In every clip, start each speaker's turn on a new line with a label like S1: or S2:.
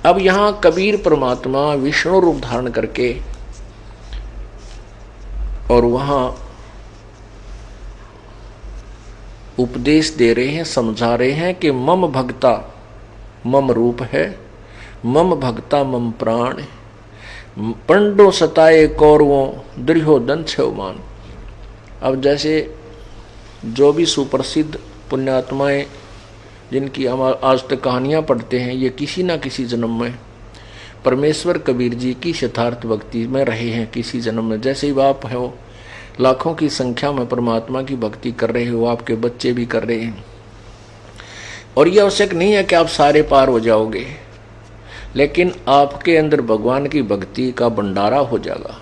S1: अब यहां कबीर परमात्मा विष्णु रूप धारण करके और वहां उपदेश दे रहे हैं, समझा रहे हैं कि मम भक्ता मम रूप है, मम भक्ता मम प्राण, पंडो सताए कौरवों दुर्योधन छेवमान। अब जैसे जो भी सुप्रसिद्ध पुण्यात्माएं जिनकी हम आज तक कहानियां पढ़ते हैं, ये किसी न किसी जन्म में परमेश्वर कबीर जी की यथार्थ भक्ति में रहे हैं। किसी जन्म में, जैसे ही आप हो लाखों की संख्या में परमात्मा की भक्ति कर रहे हो, आपके बच्चे भी कर रहे हैं। और ये आवश्यक नहीं है कि आप सारे पार हो जाओगे, लेकिन आपके अंदर भगवान की भक्ति का भंडारा हो जाएगा।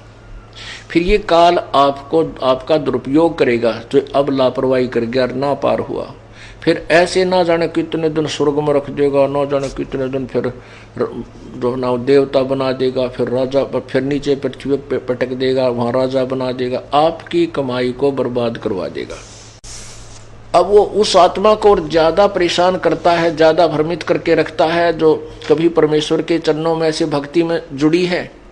S1: फिर ये काल आपको आपका दुरुपयोग करेगा, जो अब लापरवाही कर गया ना पार हुआ, फिर ऐसे ना जाने कितने दिन स्वर्ग में रख देगा, ना जाने कितने दिन फिर जो ना देवता बना देगा, फिर राजा, फिर नीचे पृथ्वी पे पटक देगा, वहां राजा बना देगा, आपकी कमाई को बर्बाद करवा देगा। अब वो उस आत्मा को और ज्यादा परेशान करता है, ज्यादा भ्रमित करके रखता है, जो कभी परमेश्वर के चरणों में ऐसे भक्ति में जुड़ी है।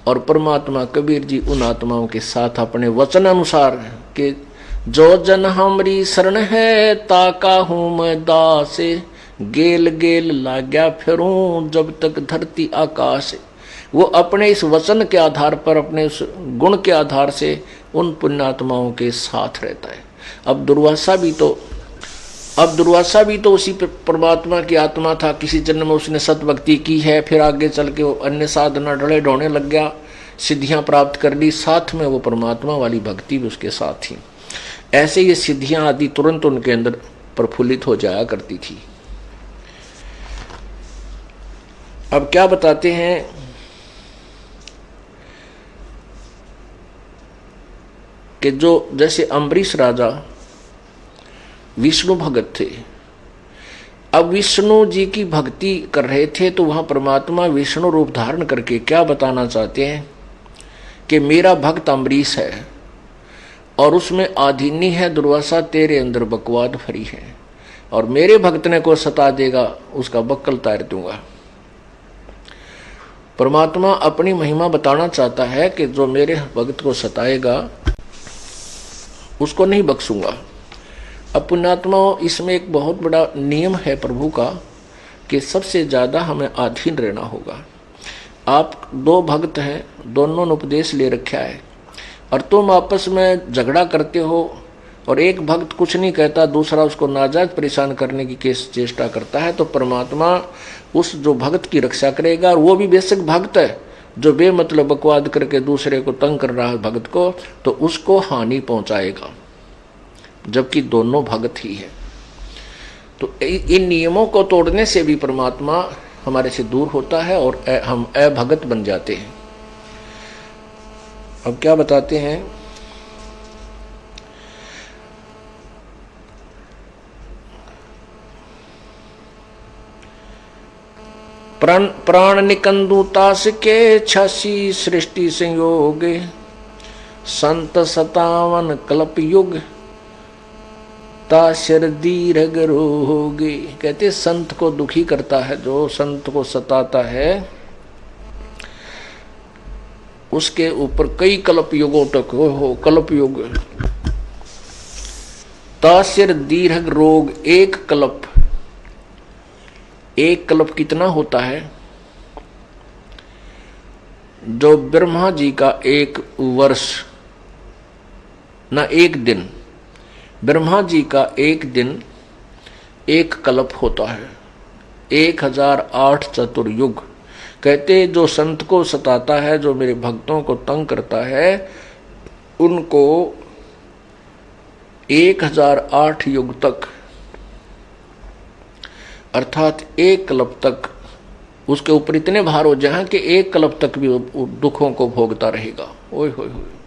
S1: और परमात्मा कबीर जी उन आत्माओं के साथ अपने वचन अनुसार कि जो जन हमरी शरण है ताका हूं मैं दास, गेल गेल लाग्या फिरूं जब तक धरती आकाश। वो अपने इस वचन के आधार पर, अपने उस गुण के आधार से उन पुण्यात्माओं के साथ रहता है। अब दुर्वासा भी तो उसी परमात्मा की आत्मा था। किसी जन्म में उसने सतभक्ति की है, फिर आगे चल के वो अन्य साधना ढले ढोने लग गया, सिद्धियां प्राप्त कर ली, साथ में वो परमात्मा वाली भक्ति भी उसके साथ थी। ऐसे ये सिद्धियां आदि तुरंत उनके अंदर प्रफुल्लित हो जाया करती थी। अब क्या बताते हैं कि जो जैसे अम्बरीश राजा विष्णु भगत थे, अब विष्णु जी की भक्ति कर रहे थे, तो वहां परमात्मा विष्णु रूप धारण करके क्या बताना चाहते हैं कि मेरा भक्त अम्बरीश है और उसमें आधीनी है दुर्वासा, तेरे अंदर बकवाद भरी है, और मेरे भक्त ने को सता देगा उसका बक्कल तार दूंगा। परमात्मा अपनी महिमा बताना चाहता है कि जो मेरे भक्त को सताएगा उसको नहीं बख्शूंगा। अब पुण्यात्मा, इसमें एक बहुत बड़ा नियम है प्रभु का कि सबसे ज्यादा हमें अधीन रहना होगा। आप दो भक्त हैं, दोनों ने उपदेश ले रखा है, और तुम आपस में झगड़ा करते हो और एक भक्त कुछ नहीं कहता, दूसरा उसको नाजायज परेशान करने की चेष्टा करता है, तो परमात्मा उस जो भक्त की रक्षा करेगा। और वो भी बेशक भक्त है, जो बेमतलब बकवाद करके दूसरे को तंग कर रहा है भक्त को, तो उसको हानि पहुंचाएगा, जबकि दोनों भक्त ही है। तो इन नियमों को तोड़ने से भी परमात्मा हमारे से दूर होता है और हम अभगत बन जाते हैं। अब क्या बताते हैं, प्राण निकंदु तास के 86 सृष्टि संयोग, संत 57 कल्प युग, ताशर दीर्घ रोगे। कहते संत को दुखी करता है, जो संत को सताता है, उसके ऊपर कई कल्प युगों तक हो कल्प युग। ताशर दीर्घ रोग, एक कल्प कितना होता है? जो ब्रह्मा जी का एक वर्ष ना एक दिन, ब्रह्मा जी का एक दिन एक कल्प होता है, 1008 चतुर्युग। कहते जो संत को सताता है, जो मेरे भक्तों को तंग करता है, उनको 1008 युग तक, अर्थात एक कल्प तक उसके ऊपर इतने भार हो जाए कि एक कल्प तक भी दुखों को भोगता रहेगा। ओए होए होए।